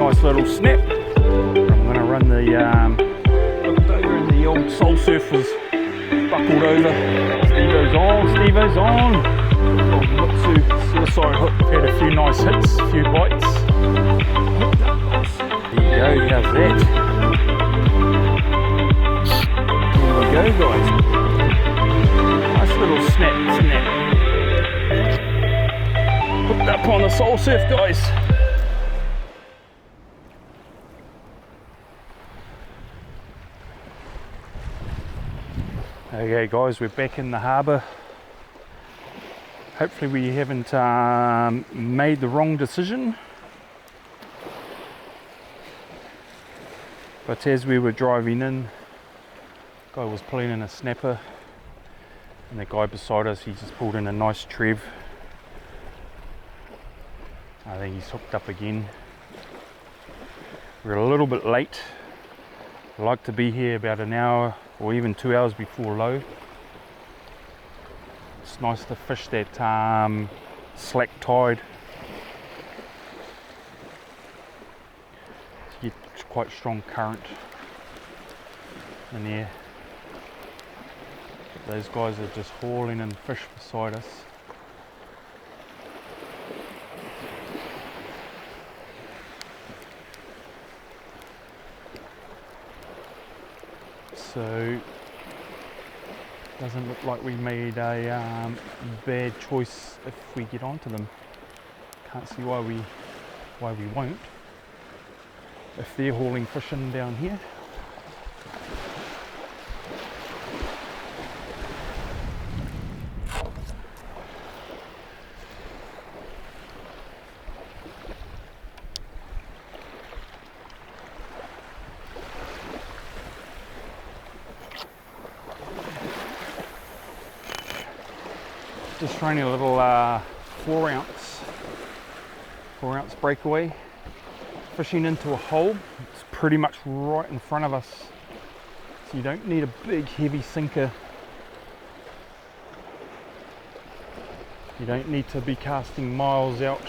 nice little snap. I'm going to run the looked over and the old soul surf was buckled over. Stevo's on. Suicide hook, we've had a few nice hits, a few bites. There you go, how's that? There we go, guys. Nice little snap. Hooked up on the soul surf, guys. Okay guys, we're back in the harbour. Hopefully we haven't made the wrong decision. But as we were driving in, the guy was pulling in a snapper, and the guy beside us, he just pulled in a nice trev. I think he's hooked up again. We're a little bit late. I like to be here about an hour or even 2 hours before low. It's nice to fish that slack tide. You get quite strong current in there. Those guys are just hauling in fish beside us. So doesn't look like we made a bad choice if we get onto them. Can't see why we won't. If they're hauling fish in down here. Just trying a little 4 ounce breakaway, fishing into a hole. It's pretty much right in front of us, so you don't need a big heavy sinker. You don't need to be casting miles out.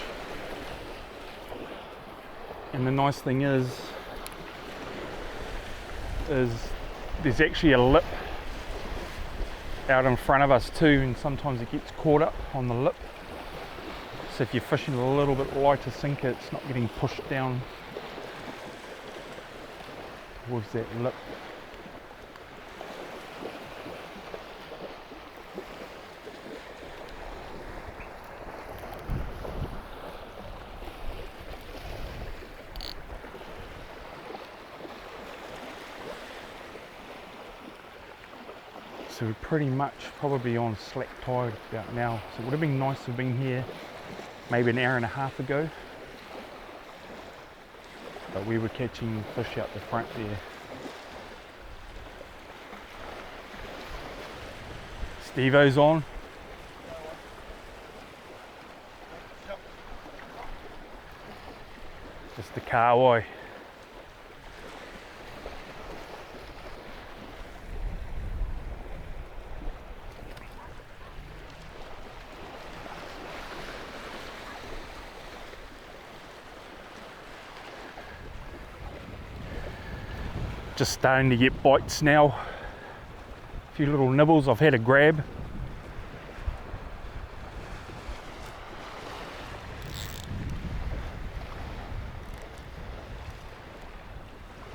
And the nice thing is there's actually a lip out in front of us too, and sometimes it gets caught up on the lip. So if you're fishing a little bit lighter sinker, it's not getting pushed down towards that lip. So we're pretty much probably on slack tide about now. So it would have been nice to have been here maybe an hour and a half ago. But we were catching fish out the front there. Stevo's on. Just the kahawai. Just starting to get bites now. A few little nibbles. I've had a grab.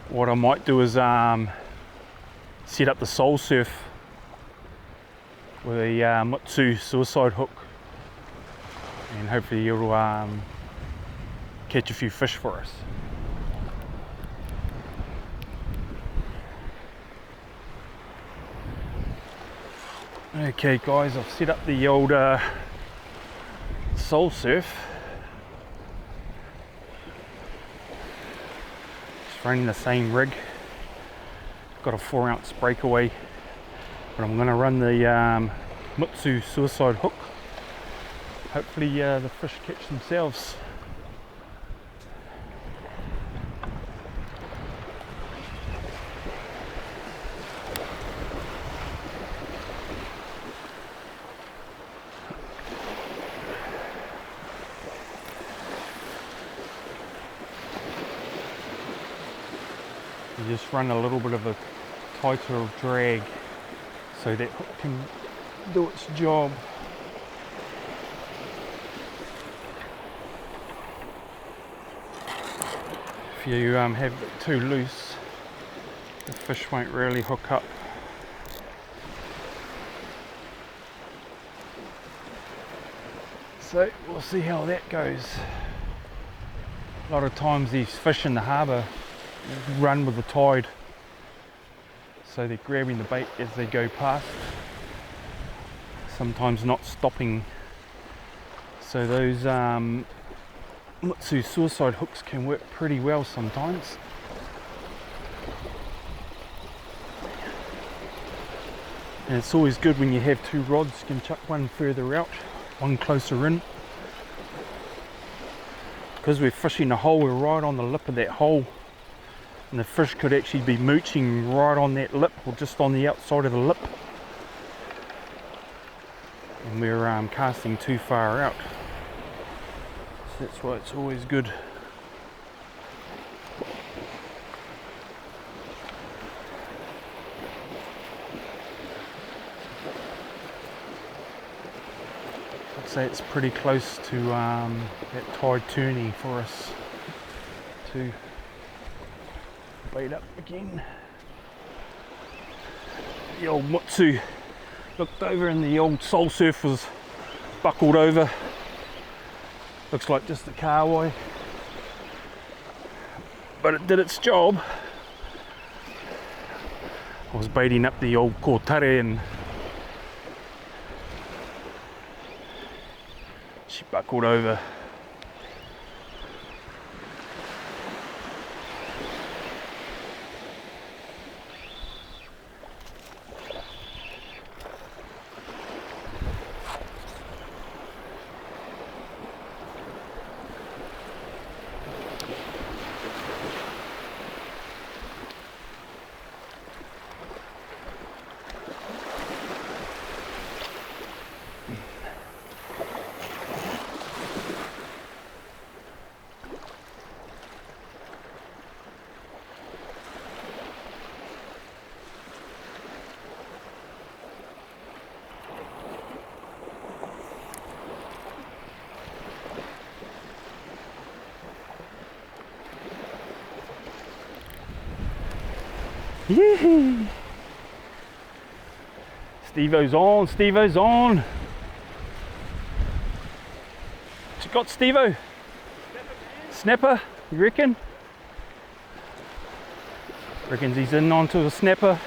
What I might do is set up the soul surf with a Mutsu suicide hook, and hopefully it'll catch a few fish for us. Okay guys, I've set up the old soul surf. Just running the same rig. Got a 4 ounce breakaway, but I'm going to run the Mutsu suicide hook. Hopefully the fish catch themselves. You just run a little bit of a tighter drag so that hook can do its job. If you have it too loose, the fish won't really hook up. So we'll see how that goes. A lot of times these fish in the harbour run with the tide, so they're grabbing the bait as they go past, sometimes not stopping. So those Mutsu suicide hooks can work pretty well sometimes. And it's always good when you have two rods, you can chuck one further out, one closer in. Because we're fishing a hole, we're right on the lip of that hole, and the fish could actually be mooching right on that lip or just on the outside of the lip, and we're casting too far out. So that's why it's always good. I'd say it's pretty close to that tide turning for us to bait up again. The old Mutsu looked over and the old soul surf was buckled over. Looks like just a kahawai, but it did its job. I was baiting up the old kōtare and she buckled over. Yee-hee. Stevo's on, Stevo's on. What you got, Stevo? Snapper, you reckon? Reckons he's in onto a snapper.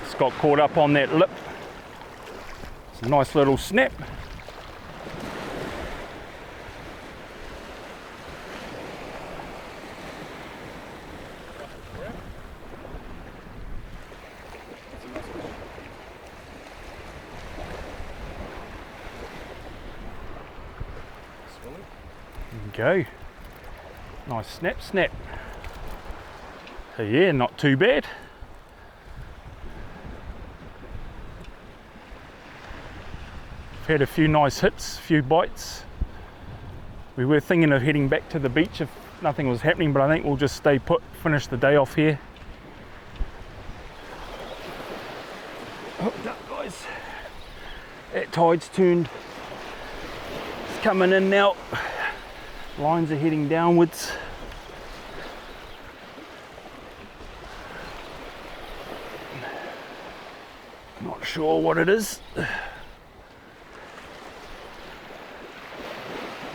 It's got caught up on that lip. It's a nice little snap. Go. Nice snap, snap. So yeah, not too bad. Had a few nice hits, a few bites. We were thinking of heading back to the beach if nothing was happening, but I think we'll just stay put, finish the day off here. Hooked up, guys. That tide's turned. It's coming in now. Lines are heading downwards. Not sure what it is.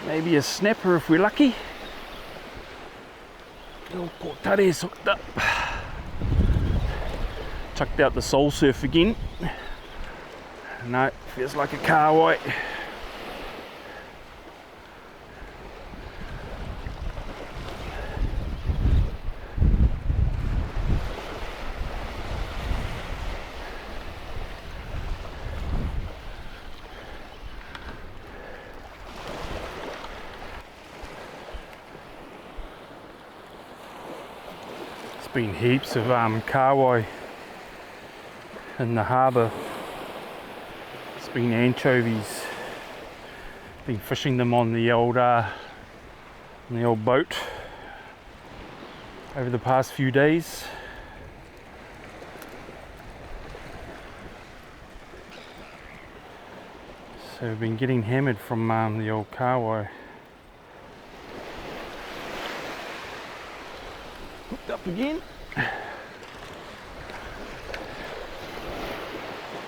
Maybe a snapper if we're lucky. Little kōtare's hooked up. Chucked out the soul surf again. No, feels like a kahawai. Been heaps of kahawai in the harbour. It's been anchovies. Been fishing them on the old boat over the past few days. So we've been getting hammered from the old kahawai. Hooked up again.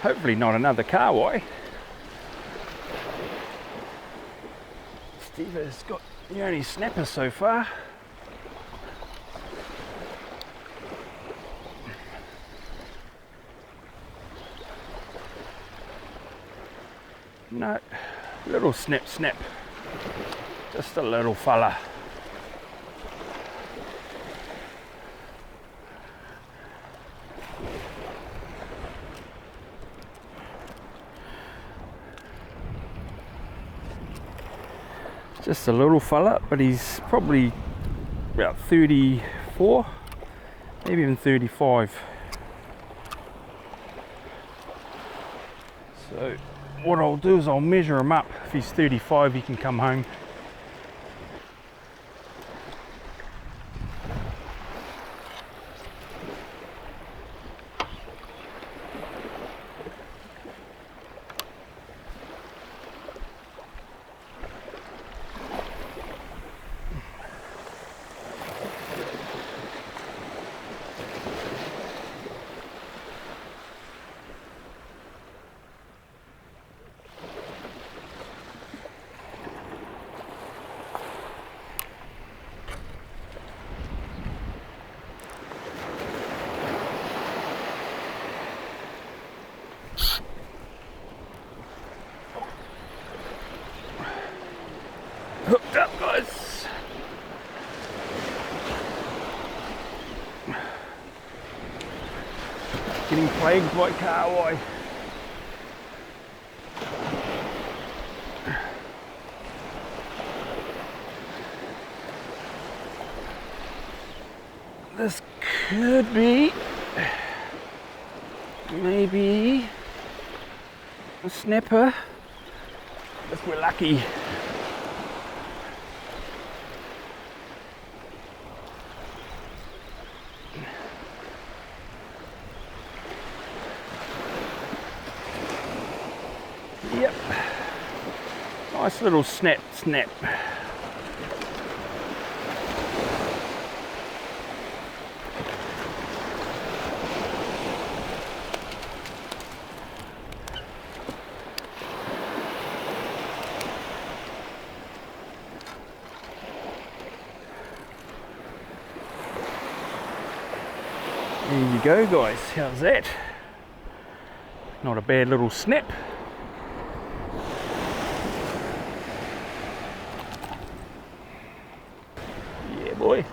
Hopefully not another kahawai. Stevo's got the only snapper so far. No, little snap, just a little fella. Just a little fella, but he's probably about 34, maybe even 35. So what I'll do is I'll measure him up. If he's 35, he can come home. Hooked up, guys. Getting plagued by kahawai. This could be maybe a snapper if we're lucky. Yep, nice little snap. There you go, guys, how's that? Not a bad little snap. Yeah, boy.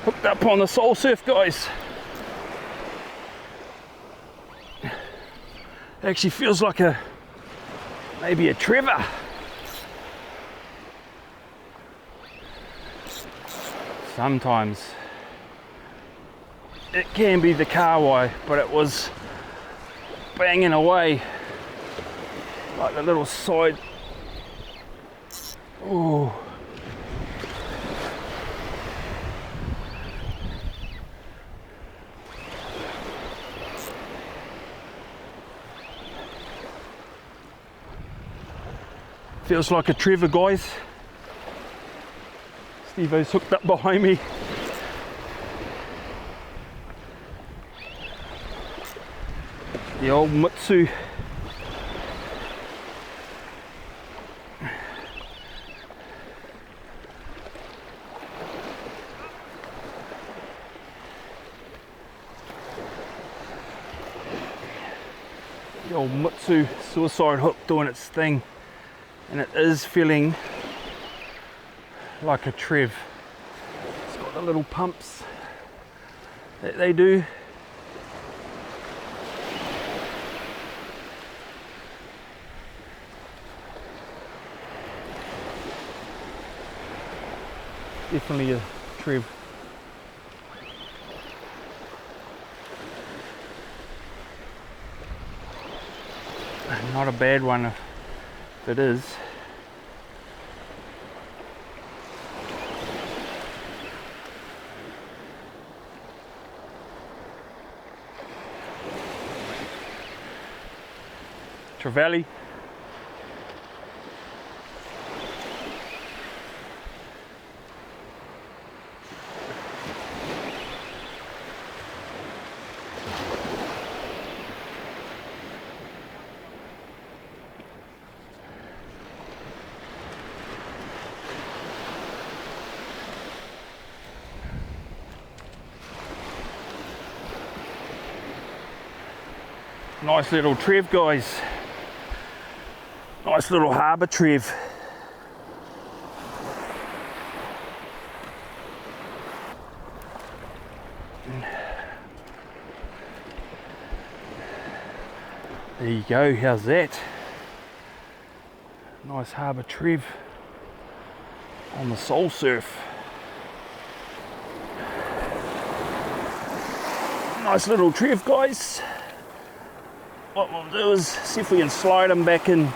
Hooked up on the soul surf, guys. Actually feels like maybe a trever. Sometimes it can be the kahawai, but it was banging away like the little side. Oh, feels like a trever, guys. Stevo's hooked up behind me. The old Mutsu. The old Mutsu suicide hook doing its thing, and it is feeling like a trev. It's got the little pumps that they do. Definitely a trev. Not a bad one if it is. Trevally. Nice little trev, guys. Nice little harbour trev. There you go, how's that? Nice harbour trev on the soul surf. Nice little trev, guys. What we'll do is see if we can slide them back in.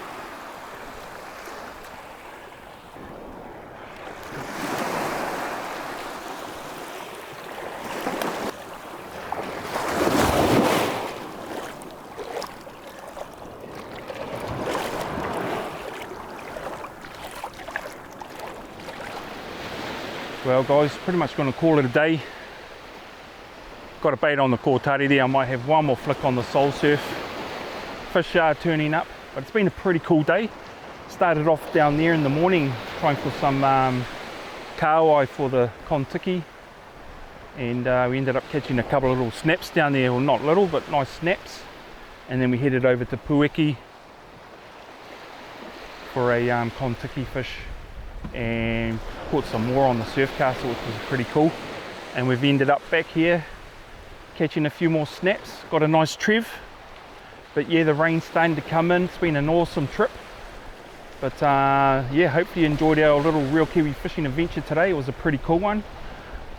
Well guys, pretty much going to call it a day. Got a bait on the kōtare there. I might have one more flick on the soul surf. Fish are turning up, but it's been a pretty cool day. Started off down there in the morning trying for some kahawai for the kontiki, and we ended up catching a couple of little snaps down there. Well, not little, but nice snaps. And then we headed over to Pueki for a kontiki fish and caught some more on the surfcaster, which was pretty cool. And we've ended up back here catching a few more snaps. Got a nice trev. But yeah, the rain's starting to come in. It's been an awesome trip. But yeah, hopefully you enjoyed our little Real Kiwi fishing adventure today. It was a pretty cool one.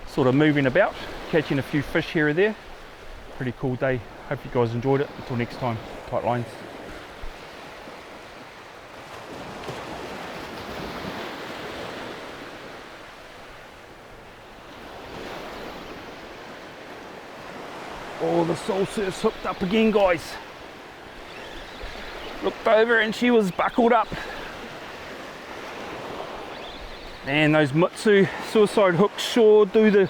Sort of moving about, catching a few fish here or there. Pretty cool day. Hope you guys enjoyed it. Until next time, tight lines. Oh, the soul surf's hooked up again, guys. Looked over and she was buckled up. Man, those Mutsu suicide hooks sure do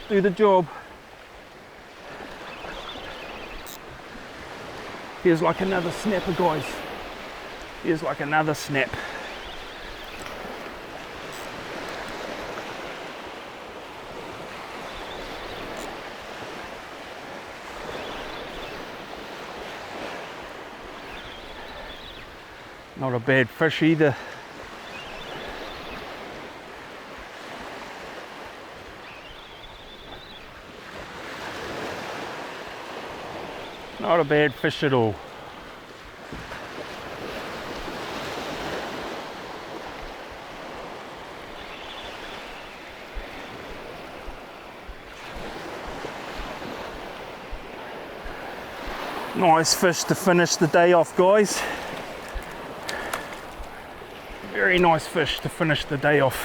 the job. Here's like another snapper, guys. Here's like another snap. Not a bad fish either. Not a bad fish at all. Nice fish to finish the day off, guys. Very nice fish to finish the day off.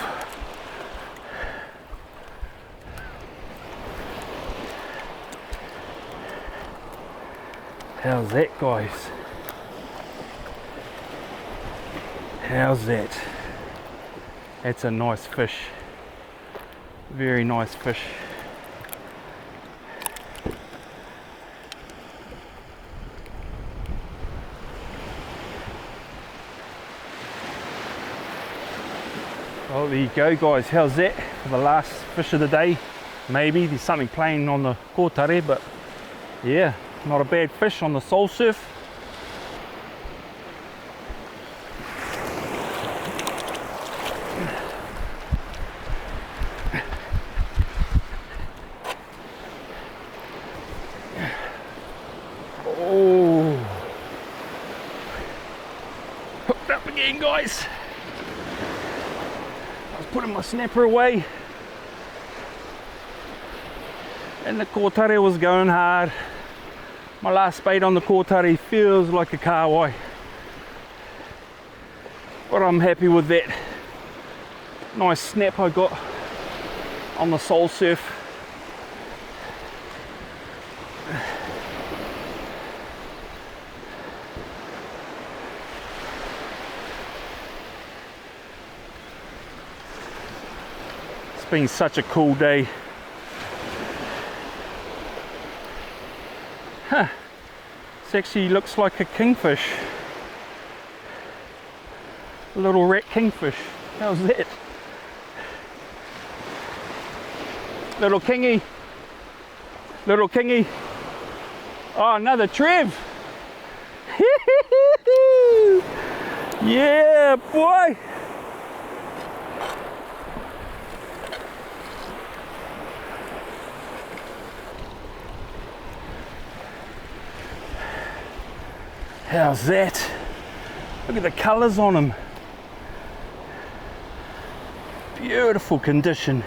How's that, guys? How's that? That's a nice fish. Very nice fish. Well, there you go, guys. How's that for the last fish of the day? Maybe there's something playing on the kōtare, but yeah, not a bad fish on the soul surf. Oh, hooked up again, guys. Putting my snapper away and the kōtare was going hard. My last bait on the kōtare feels like a kahawai. But I'm happy with that nice snap I got on the soul surf. It's been such a cool day. Huh. This actually looks like a kingfish. A little rat kingfish. How's that? Little kingy. Little kingy. Oh, another trev. Yeah, boy. How's that? Look at the colours on him. Beautiful condition.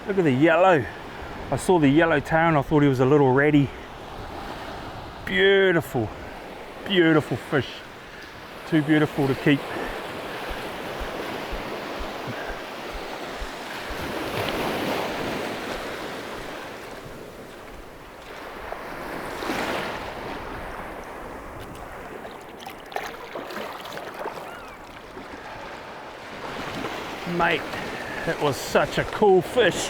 Look at the yellow. I saw the yellow tail and I thought he was a little ratty. Beautiful, beautiful fish. Too beautiful to keep. Mate, it was such a cool fish.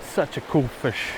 Such a cool fish.